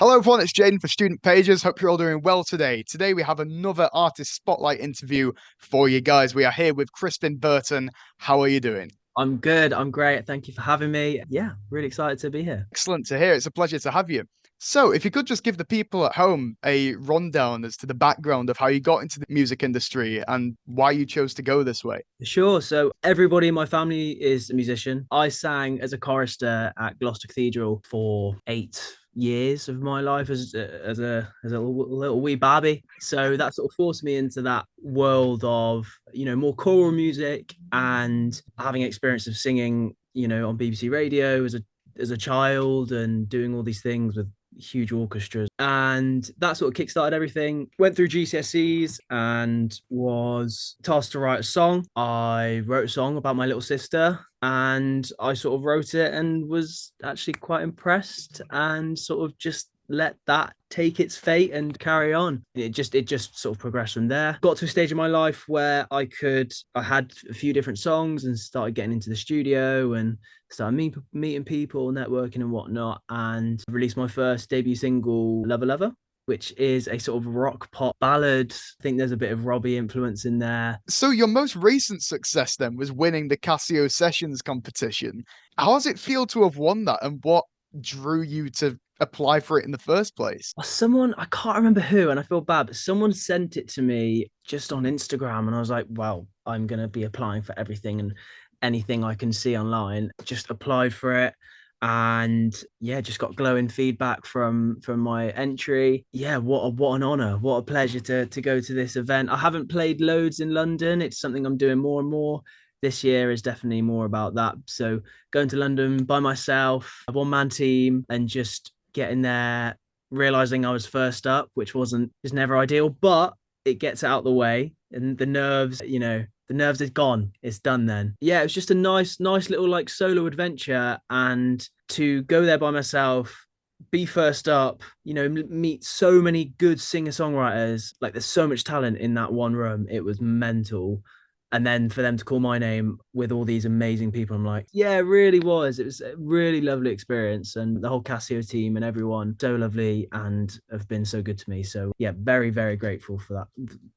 Hello everyone, it's Jayden for Student Pages. Hope you're all doing well today. Today we have another artist spotlight interview for you guys. We are here with Crispin Burton. How are you doing? I'm good. I'm great. Thank you for having me. Yeah, really excited to be here. Excellent to hear. It's a pleasure to have you. So, if you could just give the people at home a rundown as to the background of how you got into the music industry and why you chose to go this way. Sure. So everybody in my family is a musician. I sang as a chorister at Gloucester Cathedral for 8 years of my life as a little wee babby. So that sort of forced me into that world of more choral music and having experience of singing on BBC Radio as a child and doing all these things with huge orchestras. And that sort of kickstarted everything. Went through GCSEs and was tasked to write a song. I wrote a song about my little sister and I sort of wrote it and was actually quite impressed and sort of just let that take its fate and carry on. It just sort of progressed from there. Got to a stage in my life where I had a few different songs and started getting into the studio and started meeting people, networking and whatnot, and released my first debut single, Lover Lover, which is a sort of rock pop ballad. I think there's a bit of Robbie influence in there. So, your most recent success then was winning the Casio Sessions competition. How does it feel to have won that, and what drew you to apply for it in the first place? Someone, I can't remember who, and I feel bad, but someone sent it to me just on Instagram, and I was like, well, I'm going to be applying for everything and anything I can see online. Just applied for it. And yeah, just got glowing feedback from my entry. Yeah, what an honor, what a pleasure to go to this event. I haven't played loads in London. It's something I'm doing more and more. This year is definitely more about that. So going to London by myself, a one-man team, and just getting there, realizing I was first up, which was never ideal, but it gets out the way and the nerves is gone. It's done then. Yeah, it was just a nice little like solo adventure. And to go there by myself, be first up, meet so many good singer-songwriters. Like there's so much talent in that one room. It was mental. And then for them to call my name with all these amazing people, I'm like, yeah, it really was. It was a really lovely experience. And the whole Casio team and everyone, so lovely and have been so good to me. So yeah, very, very grateful for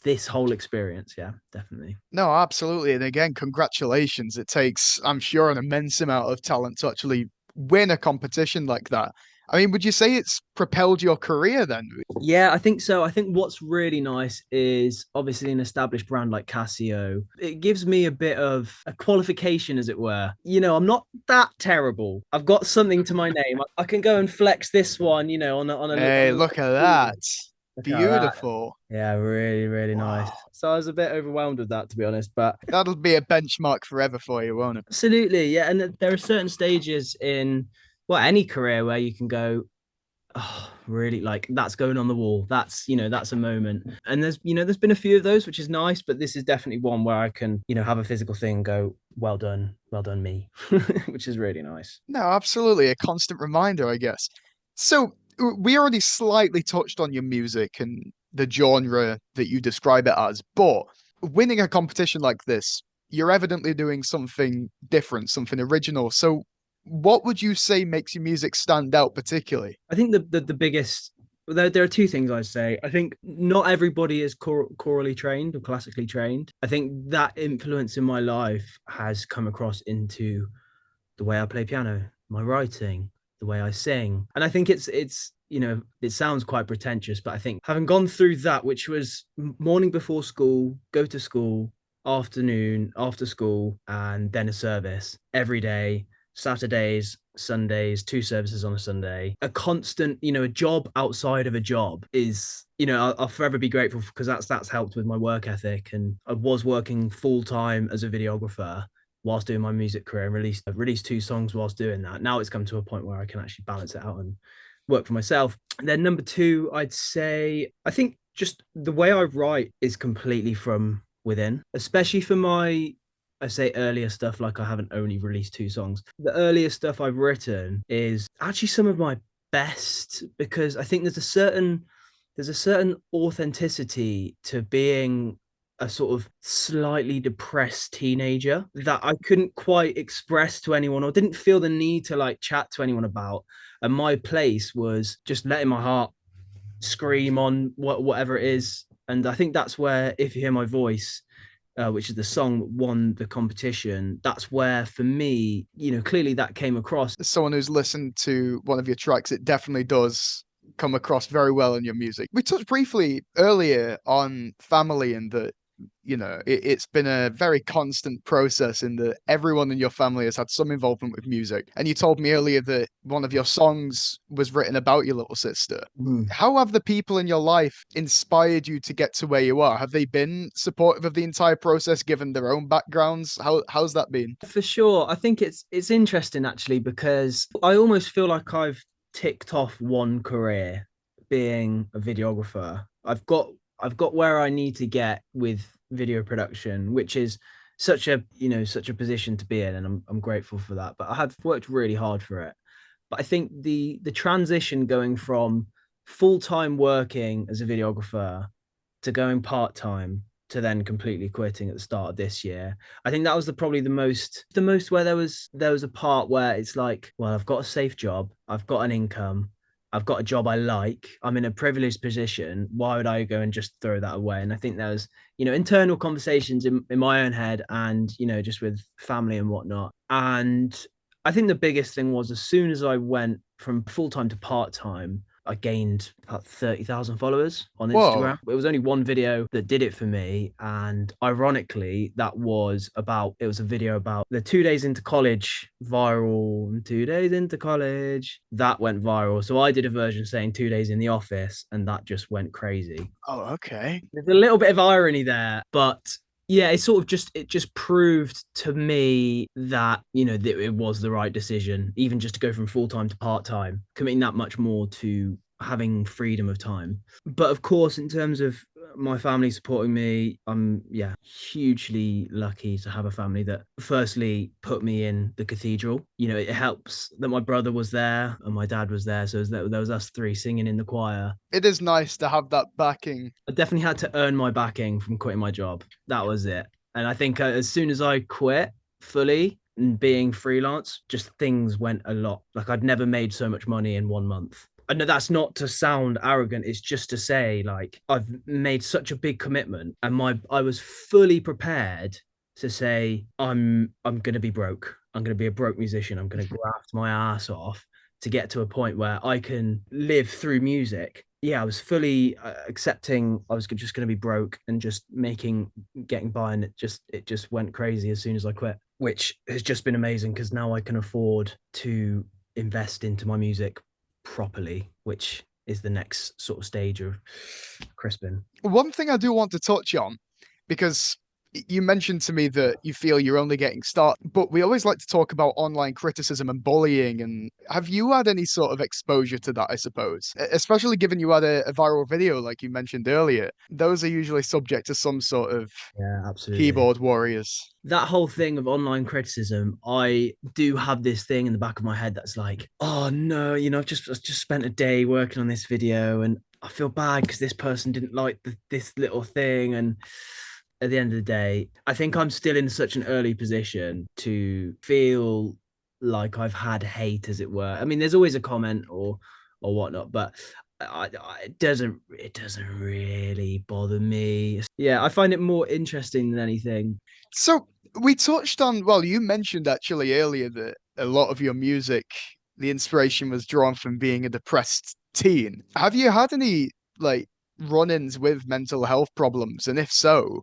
this whole experience. Yeah, definitely. No, absolutely. And again, congratulations. It takes, I'm sure, an immense amount of talent to actually win a competition like that. I mean, would you say it's propelled your career then? Yeah, I think so. I think what's really nice is obviously an established brand like Casio. It gives me a bit of a qualification, as it were. I'm not that terrible. I've got something to my name. I can go and flex this one, on Hey, a look at tool. that. Look at that. Beautiful. Yeah, really, really nice. Wow. So I was a bit overwhelmed with that, to be honest, but That'll be a benchmark forever for you, won't it? absolutely, yeah. And there are certain stages in any career where you can go, oh, really, like that's going on the wall. That's a moment. And there's been a few of those, which is nice, but this is definitely one where I can, have a physical thing and go, well done me, which is really nice. No, absolutely. A constant reminder, I guess. So, we already slightly touched on your music and the genre that you describe it as, but winning a competition like this, you're evidently doing something different, something original. So, what would you say makes your music stand out particularly? I think the biggest there are two things I'd say. I think not everybody is chorally trained or classically trained. I think that influence in my life has come across into the way I play piano, my writing, the way I sing. And I think it sounds quite pretentious, but I think having gone through that, which was morning before school, go to school, afternoon, after school, and then a service every day, Saturdays, Sundays, two services on a Sunday, a constant, a job outside of a job is, I'll forever be grateful because that's helped with my work ethic. And I was working full time as a videographer whilst doing my music career and released two songs whilst doing that. Now it's come to a point where I can actually balance it out and work for myself. And then number two, I'd say I think just the way I write is completely from within, especially for my I say earlier stuff like I haven't only released two songs. The earlier stuff I've written is actually some of my best because I think there's a certain authenticity to being a sort of slightly depressed teenager that I couldn't quite express to anyone or didn't feel the need to like chat to anyone about. And my place was just letting my heart scream on whatever it is. And I think that's where If You Hear My Voice, which is the song that won the competition, that's where for me, clearly that came across. As someone who's listened to one of your tracks, it definitely does come across very well in your music. We touched briefly earlier on family and that, it's been a very constant process in that everyone in your family has had some involvement with music. And you told me earlier that one of your songs was written about your little sister. Mm. How have the people in your life inspired you to get to where you are? Have they been supportive of the entire process, given their own backgrounds? How's that been? For sure. I think it's interesting actually because I almost feel like I've ticked off one career being a videographer. I've got where I need to get with video production, which is such a position to be in, and I'm grateful for that. But I have worked really hard for it. But I think the transition going from full-time working as a videographer to going part-time to then completely quitting at the start of this year. I think that was probably the most where there was a part where it's like, well, I've got a safe job, I've got an income, I've got a job I like, I'm in a privileged position. Why would I go and just throw that away? And I think there was, internal conversations in my own head and, just with family and whatnot. And I think the biggest thing was as soon as I went from full time to part time, I gained about 30,000 followers on Whoa. Instagram. It was only one video that did it for me. And ironically, it was a video about the 2 days into college viral, 2 days into college. That went viral. So I did a version saying 2 days in the office, and that just went crazy. Oh, okay. There's a little bit of irony there, but yeah, it just proved to me that that it was the right decision, even just to go from full time to part time, committing that much more to having freedom of time. But of course, in terms of my family supporting me, I'm hugely lucky to have a family that firstly put me in the cathedral. It helps that my brother was there and my dad was there, so there was us three singing in the choir. It is nice to have that backing. I definitely had to earn my backing from quitting my job. That was it. And I think as soon as I quit fully and being freelance, just things went a lot. Like I'd never made so much money in 1 month. I know that's not to sound arrogant. It's just to say like I've made such a big commitment and I was fully prepared to say I'm gonna be broke. I'm gonna be a broke musician. I'm gonna graft my ass off to get to a point where I can live through music. Yeah, I was fully accepting I was just going to be broke and just getting by, and it just went crazy as soon as I quit, which has just been amazing because now I can afford to invest into my music properly, which is the next sort of stage of Crispin. One thing I do want to touch on, because you mentioned to me that you feel you're only getting started, but we always like to talk about online criticism and bullying. And have you had any sort of exposure to that, I suppose? Especially given you had a viral video, like you mentioned earlier. Those are usually subject to some sort of Yeah, absolutely. keyboard warriors. That whole thing of online criticism, I do have this thing in the back of my head that's like, oh no, I've just spent a day working on this video and I feel bad because this person didn't like this little thing. And at the end of the day, I think I'm still in such an early position to feel like I've had hate, as it were. I mean, there's always a comment or whatnot, but it doesn't really bother me. Yeah, I find it more interesting than anything. So we touched on, well, you mentioned actually earlier that a lot of your music, the inspiration was drawn from being a depressed teen. Have you had any like run-ins with mental health problems? And if so,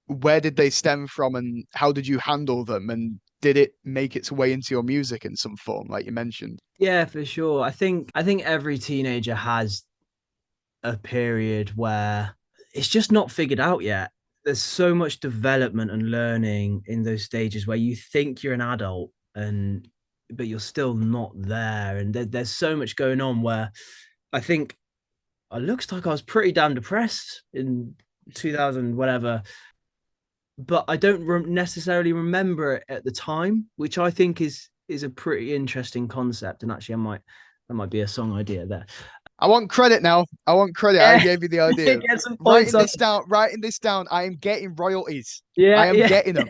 where did they stem from and how did you handle them? And did it make its way into your music in some form, like you mentioned? Yeah, for sure. I think every teenager has a period where it's just not figured out yet. There's so much development and learning in those stages where you think you're an adult and but you're still not there. And there's so much going on where I think it looks like I was pretty damn depressed in 2000 whatever, but I don't necessarily remember it at the time, which I think is a pretty interesting concept. And actually, that might be a song idea there. I want credit now. I want credit. I Yeah, gave you the idea. get some points Writing on. this down, writing this down. I am getting royalties. I Yeah, am yeah. getting them.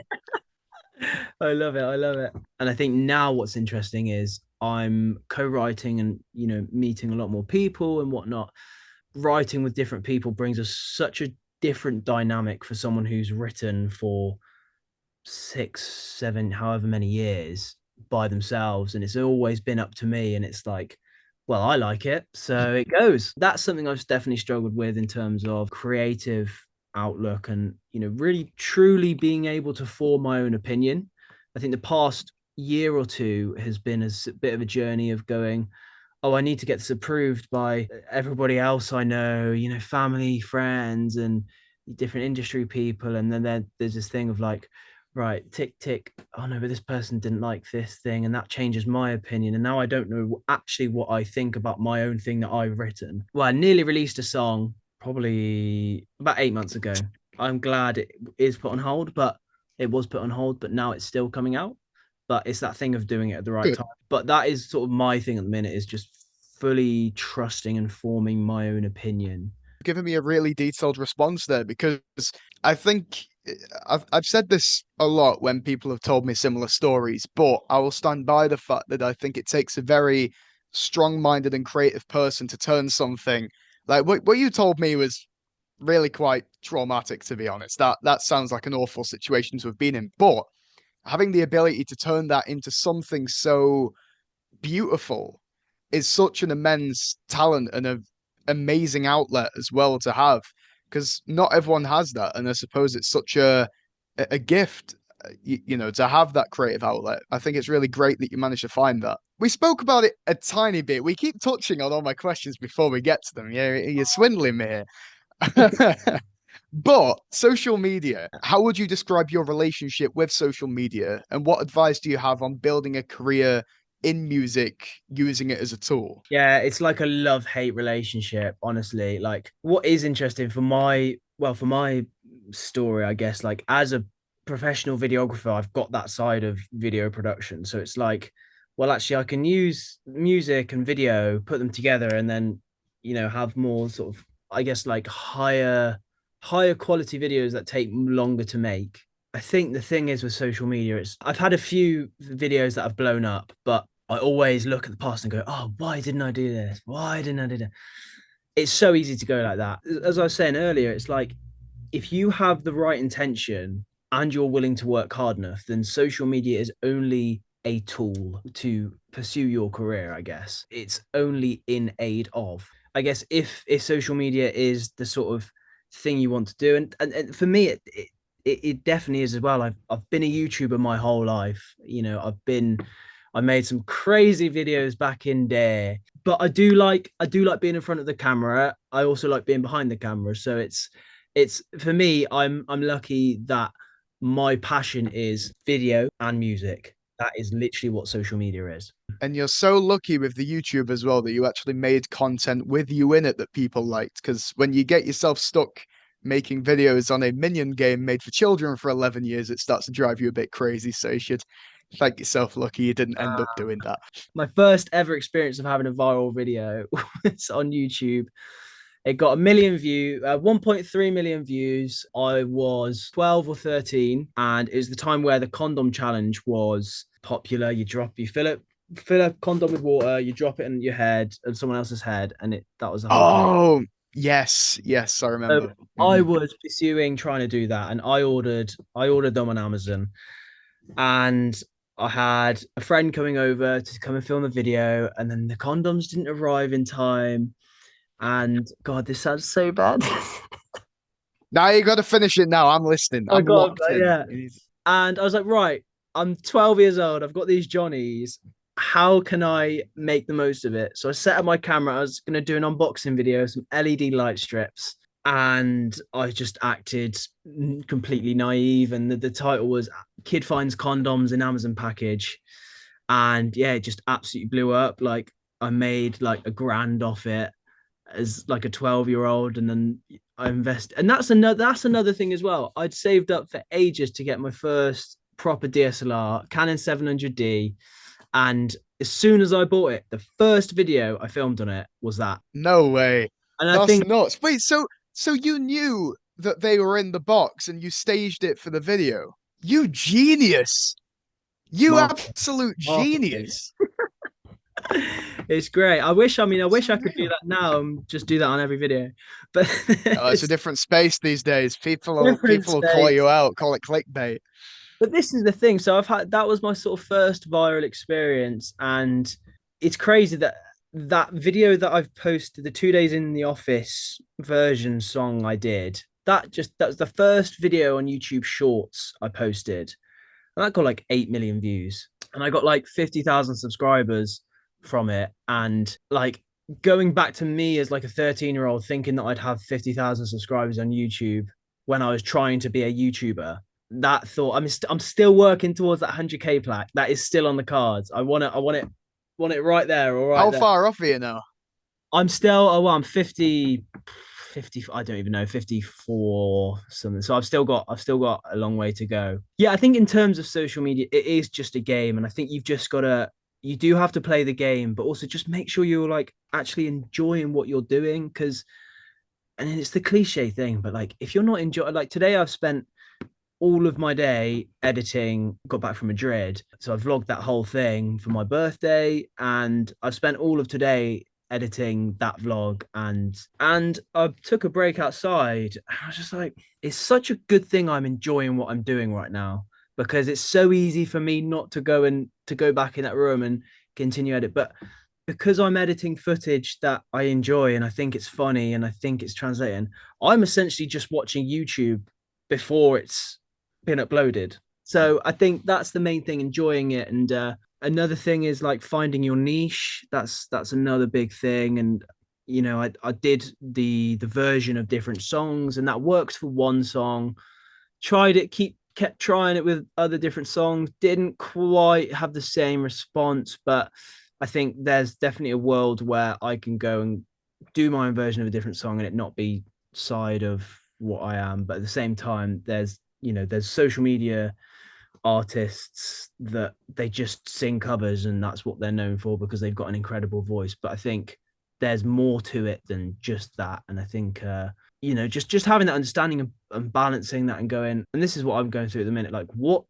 I love it. I love it. And I think now what's interesting is I'm co-writing and, meeting a lot more people and whatnot. Writing with different people brings us such a different dynamic for someone who's written for 6, 7, however many years by themselves. And it's always been up to me. And it's like, well, I like it. So it goes. That's something I've definitely struggled with in terms of creative outlook and, really truly being able to form my own opinion. I think the past year or two has been a bit of a journey of going, oh, I need to get this approved by everybody else I know, family, friends, and different industry people. And then there's this thing of like, right, tick, tick. Oh no, but this person didn't like this thing, and that changes my opinion. And now I don't know actually what I think about my own thing that I've written. Well, I nearly released a song probably about 8 months ago. I'm glad it is put on hold, but it was put on hold, but now it's still coming out. But it's that thing of doing it at the right Good. time. But that is sort of my thing at the minute, is just fully trusting and forming my own opinion. Giving me a really detailed response there because I think I've said this a lot when people have told me similar stories, but I will stand by the fact that I think it takes a very strong-minded and creative person to turn something like what you told me was really quite traumatic, to be honest. That sounds like an awful situation to have been in, but having the ability to turn that into something so beautiful is such an immense talent and an amazing outlet as well to have because not everyone has that, and I suppose it's such a gift, to have that creative outlet. I think it's really great that you managed to find that. We spoke about it a tiny bit. We keep touching on all my questions before we get to them. You're swindling me here. But social media, how would you describe your relationship with social media, and what advice do you have on building a career in music using it as a tool? Yeah, it's like a love-hate relationship, honestly. Like what is interesting for my story, I guess, like as a professional videographer, I've got that side of video production. So it's like, well, actually I can use music and video, put them together and then, have more sort of, I guess, like higher quality videos that take longer to make. I think the thing is with social media, it's I've had a few videos that have blown up, but I always look at the past and go, oh, why didn't I do this? Why didn't I do that? It's so easy to go like that. As I was saying earlier, it's like if you have the right intention and you're willing to work hard enough, then social media is only a tool to pursue your career, I guess. It's only in aid of. I guess if social media is the sort of thing you want to do, and for me it definitely is as well. I've been a YouTuber my whole life. I made some crazy videos back in there, but I do like being in front of the camera. I also like being behind the camera. So it's for me, I'm lucky that my passion is video and music. That is literally what social media is. And you're so lucky with the YouTube as well that you actually made content with you in it that people liked. Because when you get yourself stuck making videos on a minion game made for children for 11 years, it starts to drive you a bit crazy. So you should thank yourself lucky you didn't end up doing that. My first ever experience of having a viral video was on YouTube. It got 1.3 million views. I was 12 or 13, and it was the time where the condom challenge was popular. You fill a condom with water, you drop it in your head and someone else's head, and that was the whole challenge. Oh, yes. Yes, I So remember. I Mhm. was pursuing trying to do that, and I ordered them on Amazon, and I had a friend coming over to come and film the video, and then the condoms didn't arrive in time. And God, this sounds so bad. Now you got to finish it now. I'm listening. Oh I'm God, locked in. yeah. And I was like, right, I'm 12 years old. I've got these Johnnies. How can I make the most of it? So I set up my camera. I was going to do an unboxing video, some LED light strips. And I just acted completely naive. And the title was Kid Finds Condoms in Amazon Package. And yeah, it just absolutely blew up. Like I made like a grand off it as like a 12-year-old, and then I invest, and that's another thing as well. I'd saved up for ages to get my first proper DSLR, Canon 700D, and as soon as I bought it, the first video I filmed on it was that. No way. And I That's think, nuts. Wait, so you knew that they were in the box and you staged it for the video? You genius. You marketing, absolute marketing. genius. It's great. I wish I could do Surreal. that now and just do that on every video. But It's a it's different space these days. People will different people will call space. you out, call it clickbait. But this is the thing. So I've had that was my sort of first viral experience, and it's crazy that that video that I've posted, the 2 days in the office version song I did, that was the first video on YouTube Shorts I posted, and that got like 8 million views, and I got like 50,000 subscribers from it, and like going back to me as like a 13-year-old thinking that I'd have 50,000 subscribers on YouTube when I was trying to be a YouTuber, that thought I'm still working towards that 100k plaque. That is still on the cards. Want it right there or right How there. far off are you now? I'm still I'm 50, I don't even know, 54 something. So I've still got a long way to go. Yeah, I think in terms of social media, it is just a game. And I think you've just gotta you do have to play the game, but also just make sure you're like actually enjoying what you're doing. Cause and it's the cliche thing, but like if you're not enjoying like today I've spent all of my day editing, got back from Madrid. So I vlogged that whole thing for my birthday, and I've spent all of today editing that vlog, and I took a break outside. I was just like, it's such a good thing I'm enjoying what I'm doing right now, because it's so easy for me not to go back in that room and continue edit. But because I'm editing footage that I enjoy and I think it's funny and I think it's translating, I'm essentially just watching YouTube before it's been uploaded. So I think that's the main thing, enjoying it. And another thing is like finding your niche. That's another big thing. And you know, I did the version of different songs, and that works for one song. Tried it, kept trying it with other different songs. Didn't quite have the same response, but I think there's definitely a world where I can go and do my own version of a different song and it not be side of what I am. But at the same time, there's social media artists that they just sing covers and that's what they're known for because they've got an incredible voice. But I think there's more to it than just that. And I think just having that understanding and balancing that and going, and this is what I'm going through at the minute, like what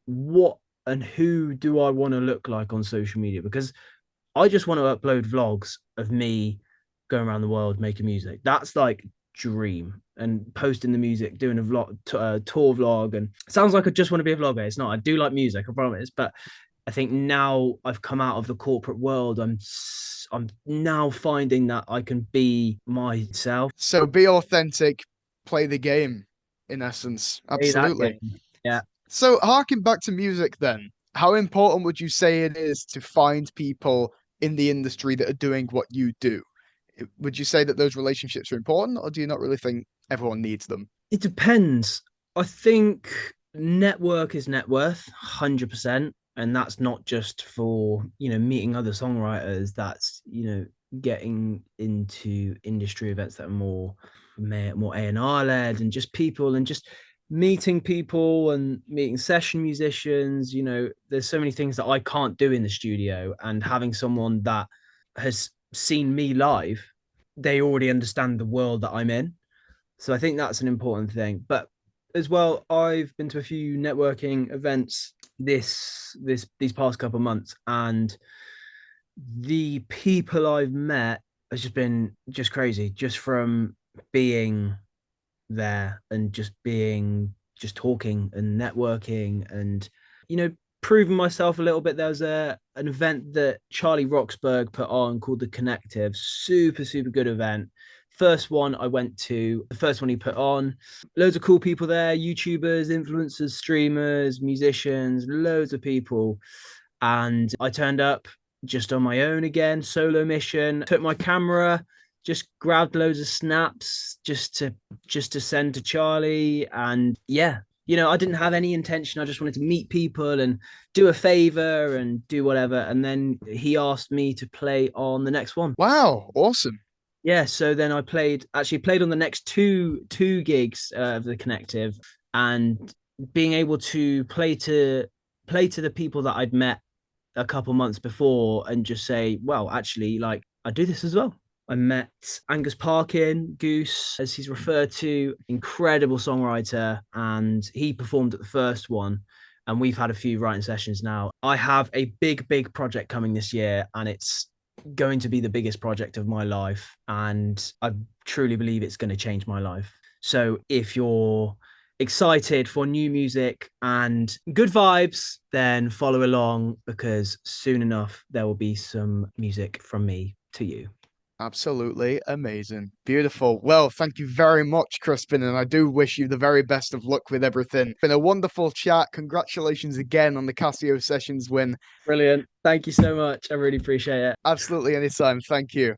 and who do I want to look like on social media? Because I just want to upload vlogs of me going around the world making music. That's like dream, and posting the music, doing a vlog, tour vlog, and it sounds like I just want to be a vlogger. It's not. I do like music, I promise. But I think now I've come out of the corporate world, I'm now finding that I can be myself. So be authentic, play the game, in essence. Play that Absolutely. game. Yeah. So harking back to music then, how important would you say it is to find people in the industry that are doing what you do? Would you say that those relationships are important, or do you not really think everyone needs them? It depends. I think network is net worth, 100%. And that's not just for, meeting other songwriters. That's, getting into industry events that are more A&R led, and just people and just meeting people and meeting session musicians. There's so many things that I can't do in the studio, and having someone that has seen me live, they already understand the world that I'm in. So I think that's an important thing. But as well, I've been to a few networking events these past couple of months, and the people I've met has just been just crazy, just from being there and just talking and networking and proving myself a little bit. There was an event that Charlie Roxburgh put on called The Connective. Super, super good event. First one I went to, the first one he put on. Loads of cool people there, YouTubers, influencers, streamers, musicians, loads of people. And I turned up just on my own again, solo mission, took my camera, just grabbed loads of snaps just to send to Charlie. And yeah, I didn't have any intention. I just wanted to meet people and do a favor and do whatever. And then he asked me to play on the next one. Wow, awesome. Yeah, so then I played on the next two gigs of the Connective, and being able to play to the people that I'd met a couple months before and just say, well, actually, like I do this as well. I met Angus Parkin, Goose, as he's referred to, incredible songwriter, and he performed at the first one. And we've had a few writing sessions now. I have a big, big project coming this year, and it's going to be the biggest project of my life, and I truly believe it's going to change my life. So if you're excited for new music and good vibes, then follow along, because soon enough there will be some music from me to you. Absolutely amazing. Beautiful. Well, thank you very much, Crispin, and I do wish you the very best of luck with everything. Been a wonderful chat. Congratulations again on the Casio Sessions win. Brilliant. Thank you so much. I really appreciate it. Absolutely anytime. Thank you.